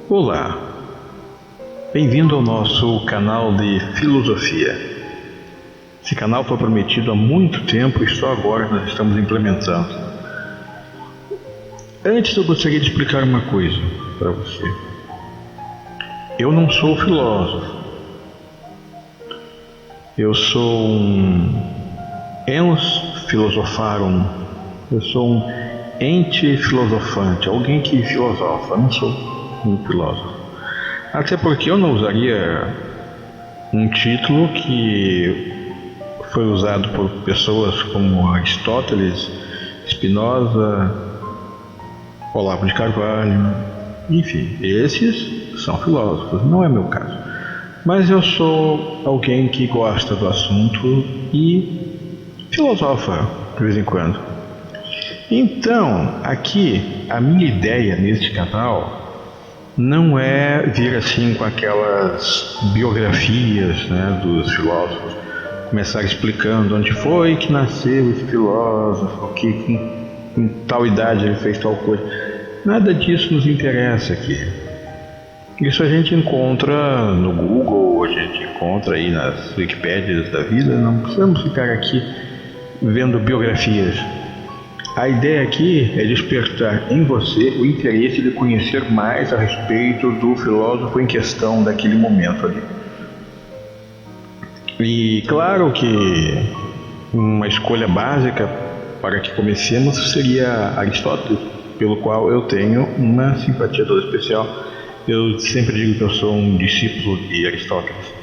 Olá, bem-vindo ao nosso canal de filosofia. Esse canal foi prometido há muito tempo e só agora nós estamos implementando. Antes eu gostaria de explicar uma coisa para você. Eu não sou filósofo. Eu sou um ens philosopharum. Eu sou um ente filosofante, alguém que filosofa. Eu não sou um filósofo. Até porque eu não usaria um título que foi usado por pessoas como Aristóteles, Spinoza, Olavo de Carvalho, enfim, esses são filósofos, não é meu caso. Mas eu sou alguém que gosta do assunto e filosofa de vez em quando. Então, aqui, a minha ideia neste canal não é vir assim com aquelas biografias, né, dos filósofos, começar explicando onde foi que nasceu esse filósofo, que em tal idade ele fez tal coisa. Nada disso nos interessa aqui. Isso a gente encontra no Google, a gente encontra aí nas Wikipédias da vida, não precisamos ficar aqui vendo biografias. A ideia aqui é despertar em você o interesse de conhecer mais a respeito do filósofo em questão daquele momento ali. E claro que uma escolha básica para que comecemos seria Aristóteles, pelo qual eu tenho uma simpatia toda especial. Eu sempre digo que eu sou um discípulo de Aristóteles.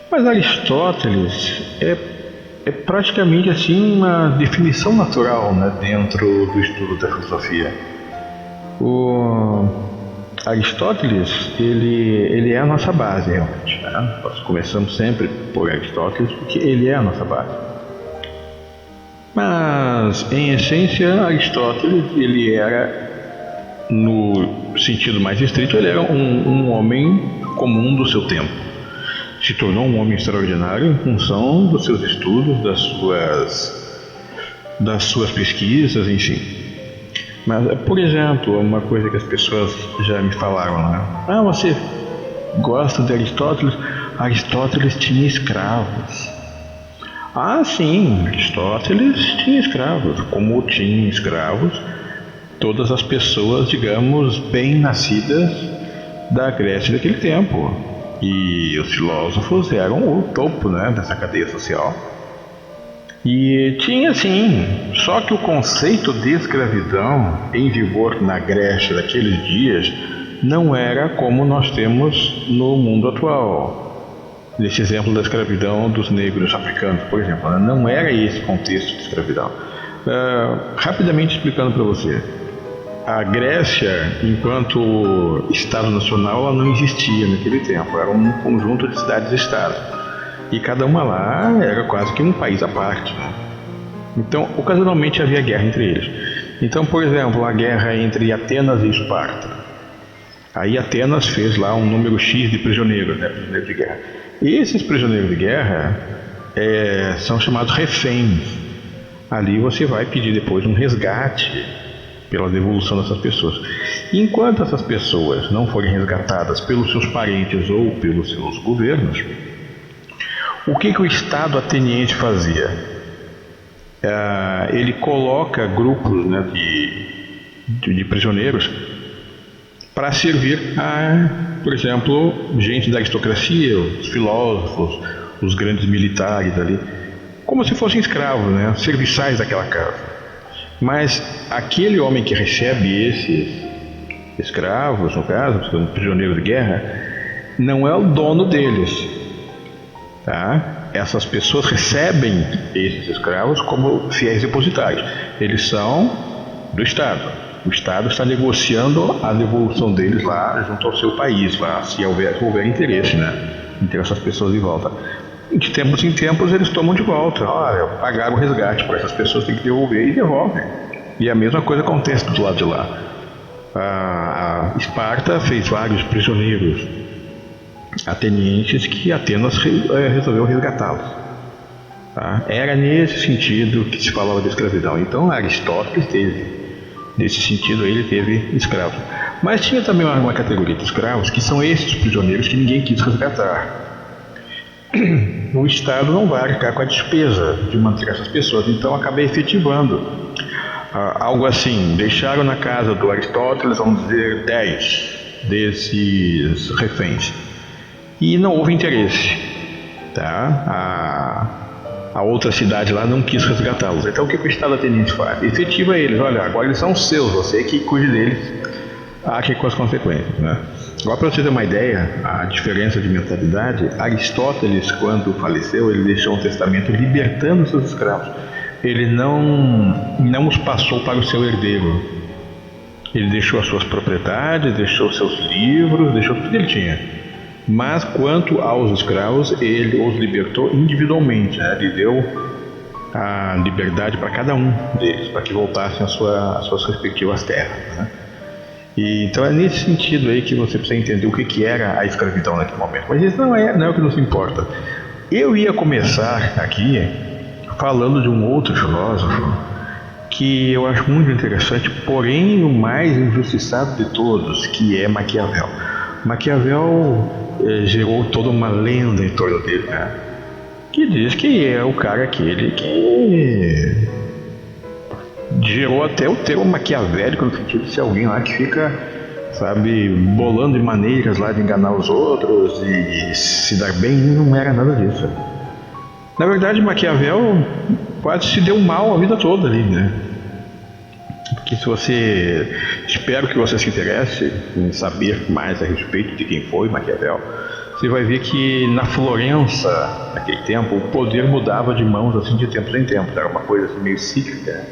Mas Aristóteles é praticamente assim uma definição natural, né, dentro do estudo da filosofia. O Aristóteles, ele é a nossa base realmente, né? Nós começamos sempre por Aristóteles porque ele é a nossa base. Mas em essência Aristóteles, ele era, no sentido mais estrito, ele era um homem comum do seu tempo. Se tornou um homem extraordinário em função dos seus estudos, das suas pesquisas, enfim. Mas, por exemplo, uma coisa que as pessoas já me falaram, né? Ah, você gosta de Aristóteles? Aristóteles tinha escravos. Ah, sim, Aristóteles tinha escravos. Como tinha escravos todas as pessoas, digamos, bem nascidas da Grécia daquele tempo. E os filósofos eram o topo, né, dessa cadeia social. E tinha sim, só que o conceito de escravidão em vigor na Grécia daqueles dias não era como nós temos no mundo atual. Nesse exemplo da escravidão dos negros africanos, por exemplo, né? Não era esse contexto de escravidão. Rapidamente explicando para você. A Grécia, enquanto Estado Nacional, ela não existia naquele tempo. Era um conjunto de cidades-estado. E cada uma lá era quase que um país à parte, né? Então, ocasionalmente havia guerra entre eles. Então, por exemplo, a guerra entre Atenas e Esparta. Aí Atenas fez lá um número X de prisioneiros, né? Prisioneiros de guerra. E esses prisioneiros de guerra são chamados reféns. Ali você vai pedir depois um resgate pela devolução dessas pessoas. E enquanto essas pessoas não forem resgatadas pelos seus parentes ou pelos seus governos, o que o Estado ateniense fazia? Ele coloca grupos, né, de prisioneiros para servir a, por exemplo, gente da aristocracia, os filósofos, os grandes militares ali, como se fossem escravos, né, serviçais daquela casa. Mas aquele homem que recebe esses escravos, no caso, são prisioneiros de guerra, não é o dono deles, tá? Essas pessoas recebem esses escravos como fiéis depositários. Eles são do Estado. O Estado está negociando a devolução deles lá junto ao seu país, lá, se houver interesse, né, em ter essas pessoas de volta. De tempos em tempos eles tomam de volta. Olha, pagaram o resgate para essas pessoas, tem que devolver, e devolvem. E a mesma coisa acontece do lado de lá. A Esparta fez vários prisioneiros atenienses que Atenas resolveu resgatá-los. Tá? Era nesse sentido que se falava de escravidão. Então Aristóteles teve Nesse sentido, ele teve escravos. Mas tinha também uma categoria de escravos que são esses prisioneiros que ninguém quis resgatar. O Estado não vai arcar com a despesa de manter essas pessoas, então acaba efetivando algo assim. Deixaram na casa do Aristóteles, vamos dizer, 10 desses reféns, e não houve interesse, tá? A outra cidade lá não quis resgatá-los. Então o que o Estado ateniense faz? Efetiva eles. Olha, agora eles são seus, você que cuide deles, arque com as consequências, né? Agora, para você ter uma ideia, a diferença de mentalidade, Aristóteles, quando faleceu, ele deixou um testamento libertando seus escravos. Ele não os passou para o seu herdeiro. Ele deixou as suas propriedades, deixou seus livros, deixou tudo que ele tinha. Mas quanto aos escravos, ele os libertou individualmente, né? Ele deu a liberdade para cada um deles, para que voltassem às suas respectivas terras, né? E, então é nesse sentido aí que você precisa entender o que era a escravidão naquele momento. Mas isso não é o que nos importa. Eu ia começar aqui falando de um outro filósofo que eu acho muito interessante, porém o mais injustiçado de todos, que é Maquiavel. Maquiavel gerou toda uma lenda em torno dele, né? Que diz que é o cara aquele que gerou até o termo maquiavélico, no sentido de ser alguém lá que fica, sabe, bolando de maneiras lá de enganar os outros e se dar bem. Não era nada disso. Na verdade, Maquiavel quase se deu mal a vida toda ali, né? Porque se você... Espero que você se interesse em saber mais a respeito de quem foi Maquiavel. Você vai ver que na Florença, naquele tempo, o poder mudava de mãos assim de tempos em tempos. Era uma coisa assim meio cíclica.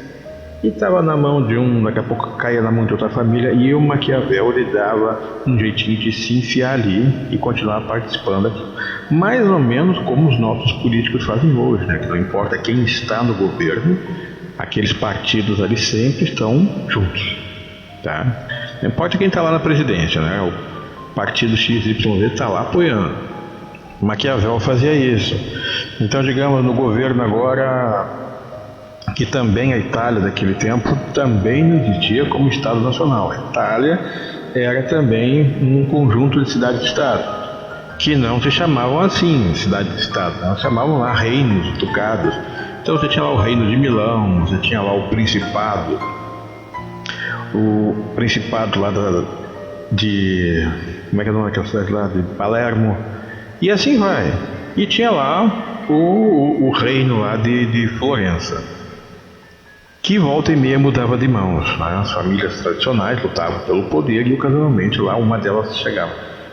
E estava na mão de um, daqui a pouco caía na mão de outra família, e o Maquiavel lhe dava um jeitinho de se enfiar ali e continuar participando aqui. Mais ou menos como os nossos políticos fazem hoje, né? Que não importa quem está no governo, aqueles partidos ali sempre estão juntos, tá? Não importa quem está lá na presidência, né? O partido XYZ está lá apoiando. Maquiavel fazia isso. Então, digamos, no governo agora, que também a Itália daquele tempo também não existia como Estado Nacional. A Itália era também um conjunto de cidades-estado, que não se chamavam assim, cidades-estado, não se chamavam lá reinos, ducados. Então você tinha lá o reino de Milão, você tinha lá o Principado lá de... como é que é o nome daquela cidade lá? De Palermo, e assim vai. E tinha lá o reino lá de Florença, que volta e meia mudava de mãos, né? As famílias tradicionais lutavam pelo poder e ocasionalmente lá uma delas chegava.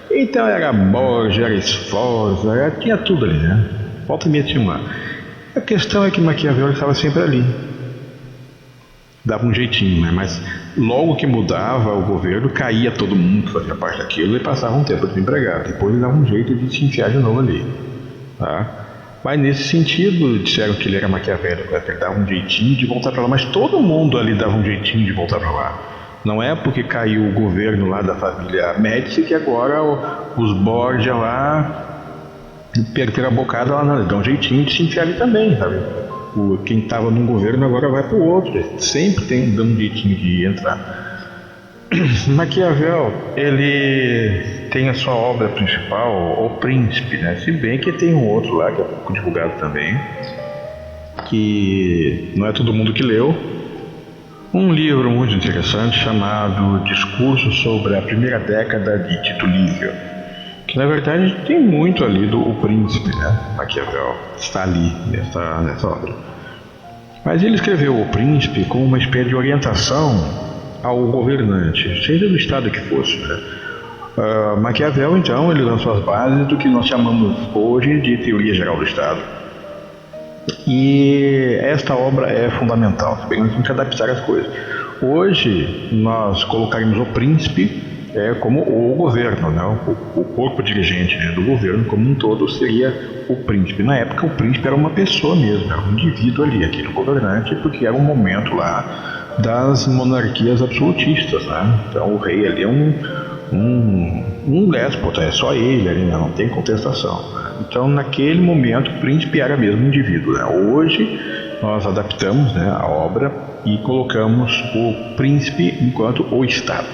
Então era Borgia, era Sforza, tinha tudo ali, né? Volta e meia tinha uma. A questão é que Maquiavel estava sempre ali. Dava um jeitinho, né? Mas logo que mudava o governo, caía todo mundo que fazia parte daquilo e passava um tempo desempregado. Depois ele dava um jeito de se enfiar de novo ali, tá? Mas nesse sentido, disseram que ele era maquiavélico, que ele dava um jeitinho de voltar para lá, mas todo mundo ali dava um jeitinho de voltar para lá. Não é porque caiu o governo lá da família Médici que agora os Borgia lá perderam a bocada lá, não, eles dão um jeitinho de se enfiar ali também, sabe? Quem estava num governo agora vai para o outro, sempre tem dando um jeitinho de entrar. Maquiavel, ele tem a sua obra principal, O Príncipe, né? Se bem que tem um outro lá que é pouco divulgado também, que não é todo mundo que leu. Um livro muito interessante chamado Discurso sobre a Primeira Década de Tito Livio, que na verdade tem muito ali do O Príncipe, né? Maquiavel está ali nessa obra. Mas ele escreveu O Príncipe como uma espécie de orientação ao governante, seja do estado que fosse, né? Maquiavel, então, ele lançou as bases do que nós chamamos hoje de teoria geral do Estado. E esta obra é fundamental, se bem que nós temos que adaptar as coisas. Hoje, nós colocaríamos o príncipe como o governo, né? O corpo dirigente, né, do governo como um todo seria o príncipe. Na época, o príncipe era uma pessoa mesmo, era um indivíduo ali, aquele governante, porque era um momento lá das monarquias absolutistas, né? Então o rei ali é um déspota, é só ele ali, né? Não tem contestação, né? Então naquele momento o príncipe era mesmo um indivíduo, né? Hoje nós adaptamos, né, a obra e colocamos o príncipe enquanto o Estado.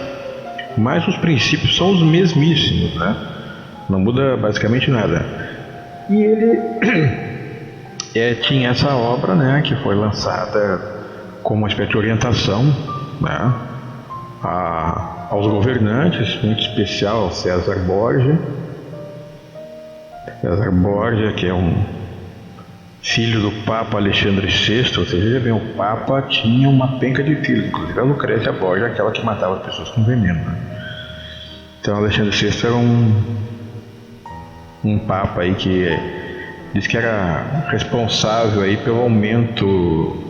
Mas os princípios são os mesmíssimos, né? Não muda basicamente nada. E ele tinha essa obra, né, que foi lançada como uma espécie de orientação, né, aos governantes, muito especial César Borgia. César Borgia, que é um filho do Papa Alexandre VI, ou seja, já bem, o Papa tinha uma penca de filhos, inclusive a Lucrécia Borgia, aquela que matava as pessoas com veneno, né? Então Alexandre VI era um Papa aí que diz que era responsável aí pelo aumento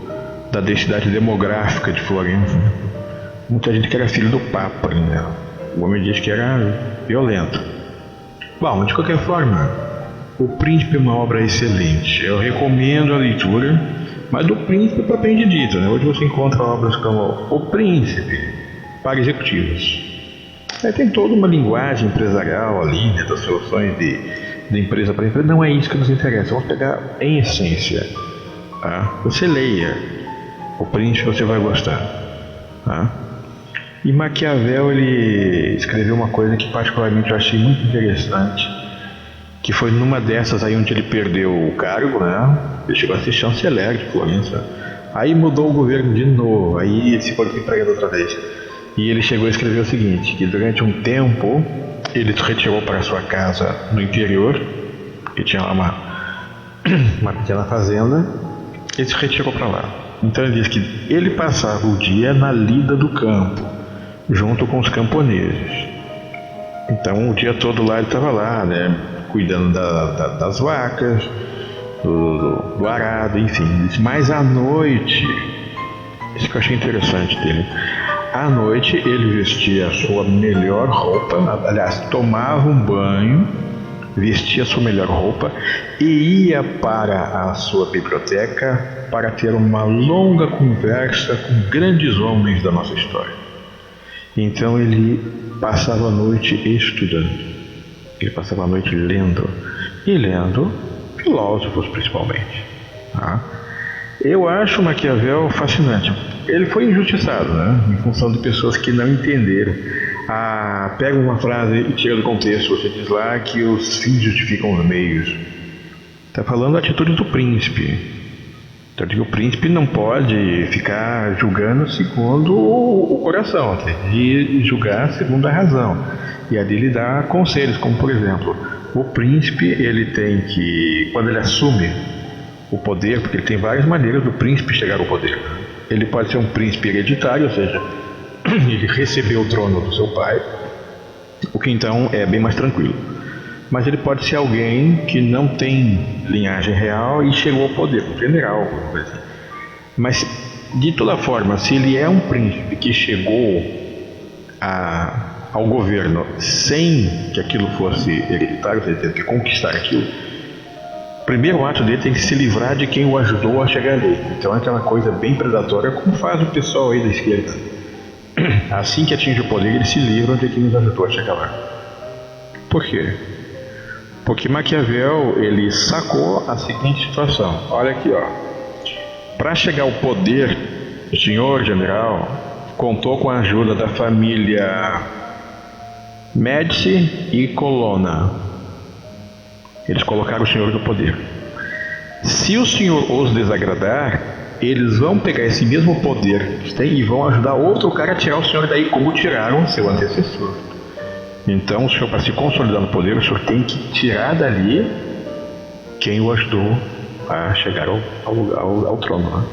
da densidade demográfica de Florença. Muita gente que era filho do Papa, né? O homem diz que era violento. Bom, de qualquer forma, O Príncipe é uma obra excelente. Eu recomendo a leitura, mas do Príncipe propriamente dito, né? Hoje você encontra obras como O Príncipe para executivos. Tem toda uma linguagem empresarial ali, né, das soluções de empresa para empresa. Não é isso que nos interessa. Vamos pegar em essência. Tá? Você leia O Príncipe, você vai gostar. Tá? E Maquiavel, ele escreveu uma coisa que particularmente eu achei muito interessante, que foi numa dessas aí onde ele perdeu o cargo, né? Ele chegou a ser chanceler de Florença. Aí mudou o governo de novo, aí ele se foi desempregado outra vez. E ele chegou a escrever o seguinte, que durante um tempo ele se retirou para sua casa no interior, que tinha lá uma pequena fazenda, ele se retirou para lá. Então ele diz que ele passava o dia na lida do campo, junto com os camponeses. Então o dia todo lá ele estava lá, né, cuidando das vacas, do arado, enfim. Mas à noite, isso que eu achei interessante dele, à noite ele vestia a sua melhor roupa, aliás, tomava um banho, vestia a sua melhor roupa e ia para a sua biblioteca para ter uma longa conversa com grandes homens da nossa história. Então ele passava a noite estudando, ele passava a noite lendo, e lendo filósofos principalmente. Tá? Eu acho Maquiavel fascinante. Ele foi injustiçado, né? Em função de pessoas que não entenderam. Pega uma frase e tira do contexto. Você diz lá que os fins justificam os meios. Está falando da atitude do príncipe. Então, o príncipe não pode ficar julgando segundo o coração, tem de julgar segundo a razão. E a dele dá conselhos, como por exemplo, o príncipe, ele tem que, quando ele assume o poder, porque ele tem várias maneiras do príncipe chegar ao poder. Ele pode ser um príncipe hereditário, ou seja, ele recebeu o trono do seu pai, o que então é bem mais tranquilo. Mas ele pode ser alguém que não tem linhagem real e chegou ao poder, um general, alguma coisa assim. Mas, de toda forma, se ele é um príncipe que chegou ao governo sem que aquilo fosse hereditário, ele teve que conquistar aquilo, o primeiro ato dele tem que se livrar de quem o ajudou a chegar ali. Então é aquela coisa bem predatória, como faz o pessoal aí da esquerda. Assim que atinge o poder, eles se livram de quem nos ajudou a chegar lá. Por quê? Porque Maquiavel, ele sacou a seguinte situação. Olha aqui, ó. Para chegar ao poder, o senhor general contou com a ajuda da família Médici e Colonna. Eles colocaram o senhor no poder. Se o senhor os desagradar, eles vão pegar esse mesmo poder que tem e vão ajudar outro cara a tirar o senhor daí, como tiraram o seu antecessor. Então, o senhor, para se consolidar no poder, o senhor tem que tirar dali quem o ajudou a chegar ao trono. Né?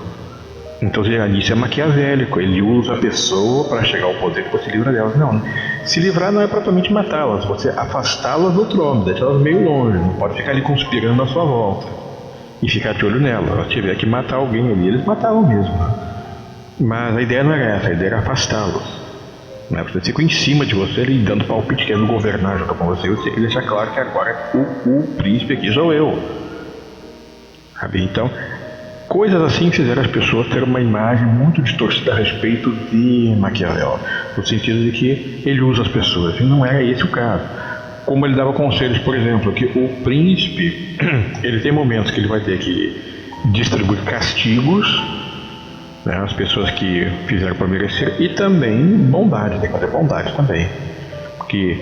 Então, isso é maquiavélico. Ele usa a pessoa para chegar ao poder e se livra delas. Não, se livrar não é propriamente matá-las, você afastá-las do trono, deixá-las meio longe. Não pode ficar ali conspirando à sua volta e ficar de olho nela. Se ela tiver que matar alguém ali, eles matavam mesmo. Né? Mas a ideia não era essa, a ideia era afastá-los. Né? Você fica em cima de você e dando palpite, querendo governar junto com você, e deixar claro que agora o príncipe aqui sou eu. Sabe? Então, coisas assim fizeram as pessoas ter uma imagem muito distorcida a respeito de Maquiavel, no sentido de que ele usa as pessoas, e não era esse o caso. Como ele dava conselhos, por exemplo, que o príncipe, ele tem momentos que ele vai ter que distribuir castigos né, as pessoas que fizeram para merecer, e também bondade, tem que fazer bondade também, porque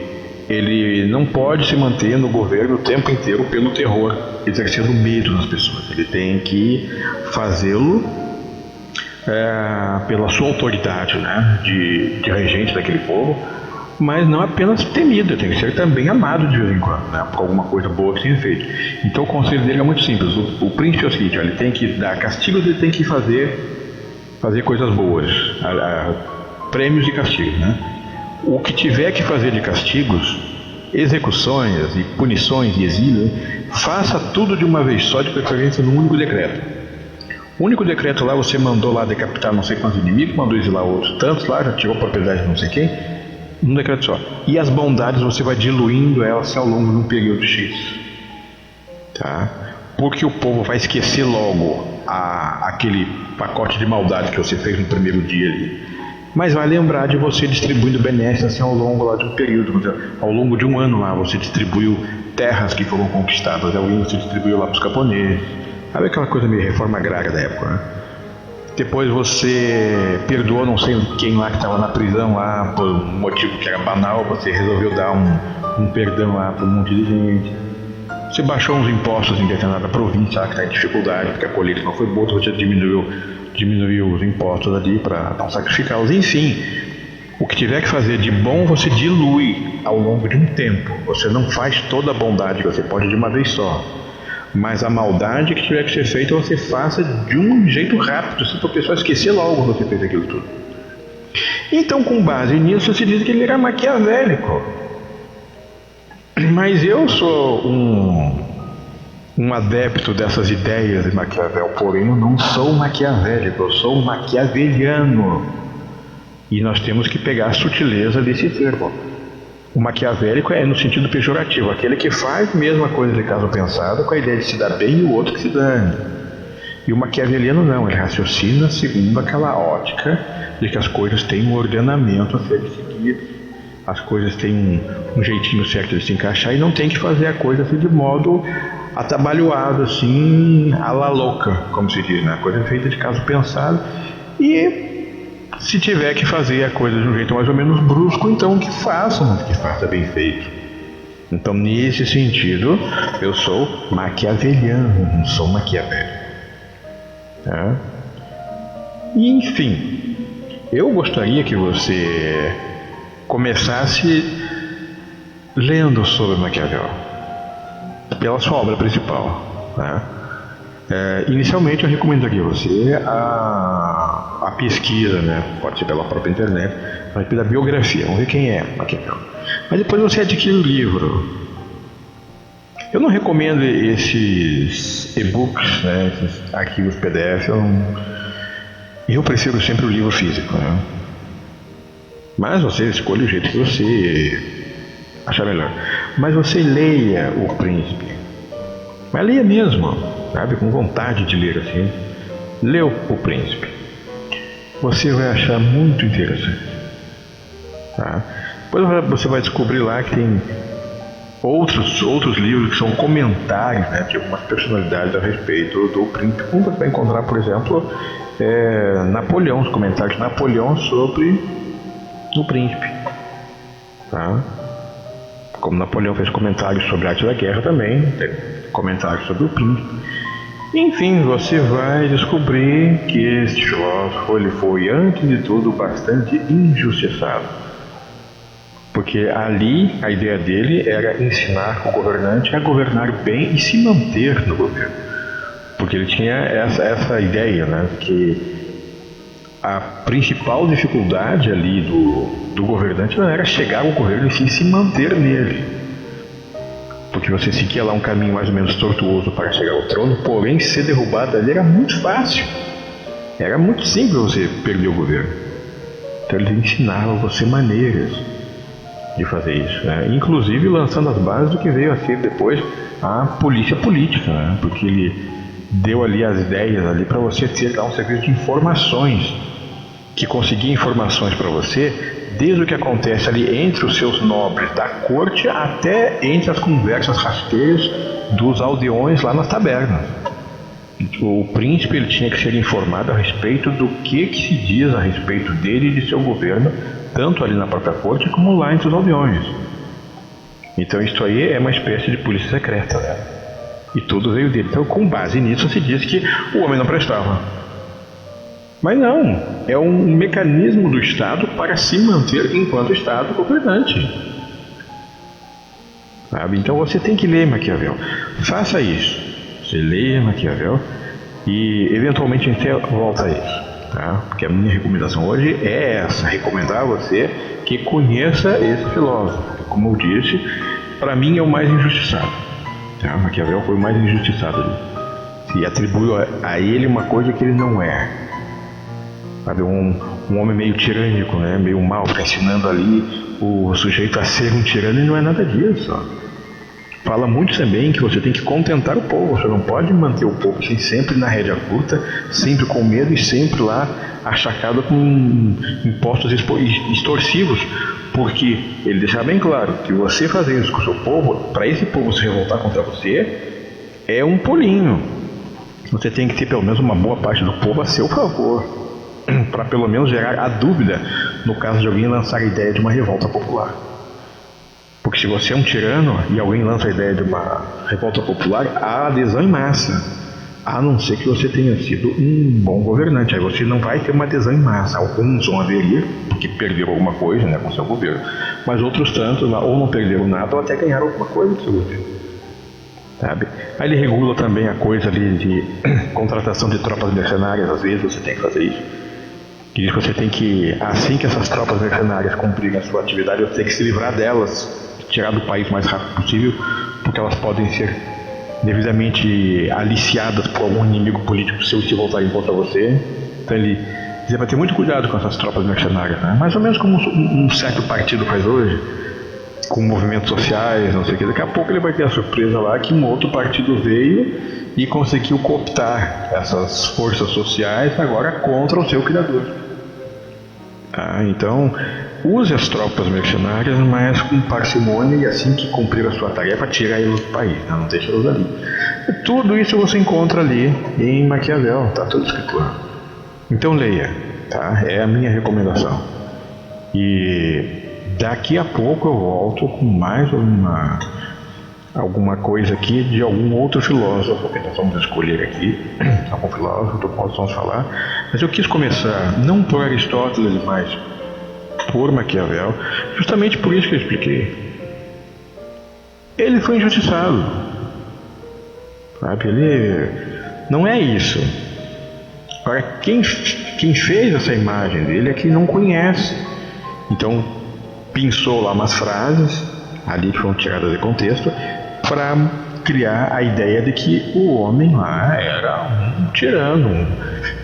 ele não pode se manter no governo o tempo inteiro pelo terror, exercendo medo nas pessoas. Ele tem que fazê-lo pela sua autoridade, né, de regente daquele povo, mas não apenas temido, tem que ser também amado de vez em quando, né, por alguma coisa boa que tenha feito. Então o conselho dele é muito simples. O príncipe é o seguinte: ele tem que dar castigos, ele tem que fazer coisas boas, prêmios e castigos, né? O que tiver que fazer de castigos, execuções e punições e exílio, faça tudo de uma vez só, de preferência num único decreto. O único decreto lá, você mandou lá decapitar não sei quantos inimigos, mandou exilar outros tantos lá, já tirou propriedade de não sei quem, num decreto só. E as bondades você vai diluindo elas ao longo de um período X. Tá? Porque o povo vai esquecer logo aquele pacote de maldade que você fez no primeiro dia ali. Mas vai lembrar de você distribuindo benesses assim, ao longo lá de um período. Ao longo de um ano lá, você distribuiu terras que foram conquistadas, alguém você distribuiu lá para os camponeses. Sabe aquela coisa meio reforma agrária da época, né? Depois você perdoou não sei quem lá que estava na prisão lá, por um motivo que era banal, você resolveu dar um perdão lá para um monte de gente. Você baixou uns impostos em determinada província lá que está em dificuldade, porque a colheita não foi boa, você diminuiu os impostos ali para não sacrificá-los. Enfim, o que tiver que fazer de bom você dilui ao longo de um tempo. Você não faz toda a bondade que você pode de uma vez só, mas a maldade que tiver que ser feita você faça de um jeito rápido, assim, para o pessoal esquecer logo que você fez aquilo tudo. Então, com base nisso, se diz que ele era maquiavélico. Mas eu sou um adepto dessas ideias de Maquiavel, porém eu não sou maquiavélico, eu sou maquiaveliano. E nós temos que pegar a sutileza desse termo. O maquiavélico é no sentido pejorativo, aquele que faz mesmo a coisa de caso pensado com a ideia de se dar bem e o outro que se dane. E o maquiaveliano não, ele raciocina segundo aquela ótica de que as coisas têm um ordenamento a ser seguido. As coisas têm um jeitinho certo de se encaixar e não tem que fazer a coisa assim de modo atabalhoado, assim, à la louca, como se diz, né? A coisa é feita de caso pensado. E se tiver que fazer a coisa de um jeito mais ou menos brusco, então que faça, mas que faça bem feito. Então, nesse sentido, eu sou maquiaveliano, não sou maquiavélico. Tá? E, enfim, eu gostaria que você começasse lendo sobre Maquiavel, pela sua obra principal, né? Inicialmente eu recomendaria você a pesquisa, né? Pode ser pela própria internet, mas pela biografia, vamos ver quem é Maquiavel. Mas depois você adquire o livro. Eu não recomendo esses e-books, né? Esses arquivos PDF, eu prefiro sempre o livro físico, né? Mas você escolhe o jeito que você achar melhor. Mas você leia O Príncipe. Mas leia mesmo, sabe? Com vontade de ler assim. Leu O Príncipe. Você vai achar muito interessante. Tá? Depois você vai descobrir lá que tem outros livros que são comentários, né, de algumas personalidades a respeito do Príncipe. Como você vai encontrar, por exemplo, Napoleão, os comentários de Napoleão sobre o Príncipe, tá? Como Napoleão fez comentários sobre a arte da guerra também, tem comentários sobre o Príncipe. Enfim, você vai descobrir que este filósofo ele foi, antes de tudo, bastante injustiçado. Porque ali a ideia dele era ensinar o governante a governar bem e se manter no governo. Porque ele tinha essa ideia, né, de que a principal dificuldade ali do governante não era chegar ao governo e sim se manter nele. Porque você seguia lá um caminho mais ou menos tortuoso para chegar ao trono, porém ser derrubado ali era muito fácil. Era muito simples você perder o governo. Então ele ensinava você maneiras de fazer isso, né? Inclusive lançando as bases do que veio a ser depois a polícia política, né? Porque ele deu ali as ideias ali para você ter lá um serviço de informações que conseguia informações para você desde o que acontece ali entre os seus nobres da corte até entre as conversas rasteiras dos aldeões lá nas tabernas. O príncipe ele tinha que ser informado a respeito do que se diz a respeito dele e de seu governo, tanto ali na própria corte como lá entre os aldeões. Então isso aí é uma espécie de polícia secreta, né? E tudo veio dele. Então com base nisso se diz que o homem não prestava. Mas não, é um mecanismo do Estado para se manter enquanto Estado governante. Sabe? Então você tem que ler Maquiavel. Faça isso. Você leia Maquiavel e eventualmente a gente volta a isso, tá? Porque a minha recomendação hoje é essa, recomendar a você que conheça esse filósofo, porque, como eu disse, para mim é o mais injustiçado, tá? Maquiavel foi o mais injustiçado ali. Se atribui a ele uma coisa que ele não é, sabe? Um homem meio tirânico, né? Meio mau, ensinando ali o sujeito a ser um tirano, e não é nada disso. Fala muito também que você tem que contentar o povo, você não pode manter o povo assim, sempre na rédea curta, sempre com medo e sempre lá achacado com impostos extorsivos, porque ele deixa bem claro que você fazer isso com o seu povo, para esse povo se revoltar contra você, é um pulinho. Você tem que ter pelo menos uma boa parte do povo a seu favor, para pelo menos gerar a dúvida no caso de alguém lançar a ideia de uma revolta popular. Porque se você é um tirano e alguém lança a ideia de uma revolta popular, há adesão em massa. A não ser que você tenha sido um bom governante. Aí você não vai ter uma adesão em massa. Alguns vão aderir, porque perderam alguma coisa, né, com seu governo. Mas outros tantos ou não perderam nada ou até ganharam alguma coisa com seu governo. Sabe? Aí ele regula também a coisa ali de contratação de tropas mercenárias. Às vezes você tem que fazer isso. Que diz que você tem que, assim que essas tropas mercenárias cumprirem a sua atividade, você tem que se livrar delas, tirar do país o mais rápido possível, porque elas podem ser devidamente aliciadas por algum inimigo político seu se voltarem contra você. Então ele dizia para ter muito cuidado com essas tropas mercenárias, né? Mais ou menos como um certo partido faz hoje, com movimentos sociais, não sei o que. Daqui a pouco ele vai ter a surpresa lá que um outro partido veio e conseguiu cooptar essas forças sociais agora contra o seu criador. Então, use as tropas mercenárias, mas com parcimônia, e assim que cumprir a sua tarefa, tira eles do país, né? Não deixa eles ali. E tudo isso você encontra ali em Maquiavel, tá tudo escrito lá. Então leia, tá? É a minha recomendação. E daqui a pouco eu volto com mais alguma coisa aqui de algum outro filósofo que nós vamos escolher aqui, algum filósofo do qual nós vamos falar. Mas eu quis começar não por Aristóteles, mas por Maquiavel, justamente por isso que eu expliquei. Ele foi injustiçado, sabe? Ele não é isso. Agora, quem fez essa imagem dele é quem não conhece. Então, pensou lá umas frases ali que foram tiradas de contexto para criar a ideia de que o homem lá era um tirano.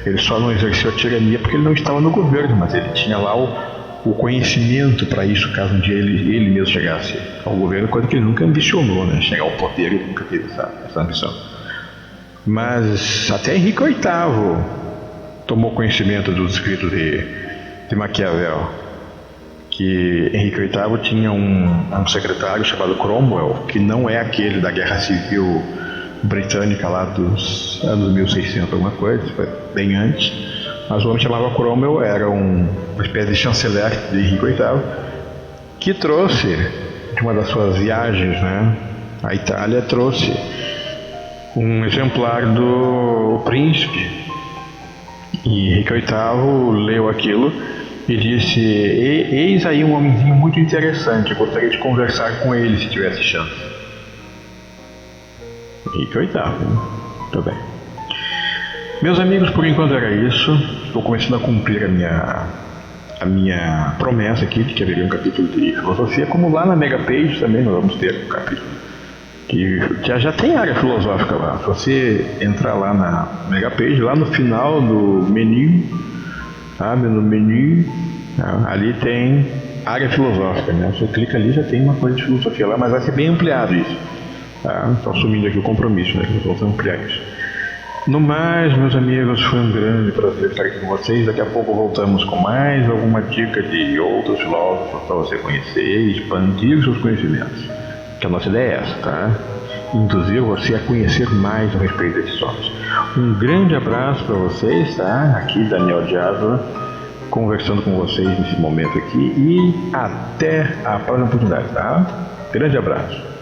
Ele só não exerceu a tirania porque ele não estava no governo, mas ele tinha lá o conhecimento para isso, caso um dia ele mesmo chegasse ao governo, coisa que ele nunca ambicionou, né? Chegar ao poder, ele nunca teve essa ambição. Mas até Henrique VIII tomou conhecimento dos escritos de Maquiavel, que Henrique VIII tinha um secretário chamado Cromwell, que não é aquele da Guerra Civil Britânica lá dos anos 1600, alguma coisa, foi bem antes. Mas o homem chamava Cromwell, era uma espécie de chanceler de Henrique VIII, que trouxe, de uma das suas viagens, né, à Itália, trouxe um exemplar do Príncipe. E Henrique VIII leu aquilo e disse: eis aí um homenzinho muito interessante, gostaria de conversar com ele se tivesse chance. Henrique VIII, muito bem. Meus amigos, por enquanto era isso. Estou começando a cumprir a minha promessa aqui de que haveria um capítulo de filosofia, como lá na Megapage também nós vamos ter um capítulo que já tem área filosófica lá. Se você entrar lá na Megapage, lá no final do menu, sabe, no menu, ali tem área filosófica, né? Você clica ali, já tem uma coisa de filosofia lá, mas vai ser bem ampliado isso, tá? Estou assumindo aqui o compromisso, né, que nós vamos ampliar isso. No mais, meus amigos, foi um grande prazer estar aqui com vocês. Daqui a pouco voltamos com mais alguma dica de outros filósofos para você conhecer e expandir os seus conhecimentos. Que a nossa ideia é essa, tá? induzir você a conhecer mais a respeito desses homens. Um grande abraço para vocês, tá? Aqui Daniel de Ávila, conversando com vocês nesse momento aqui, e até a próxima oportunidade, tá? Grande abraço.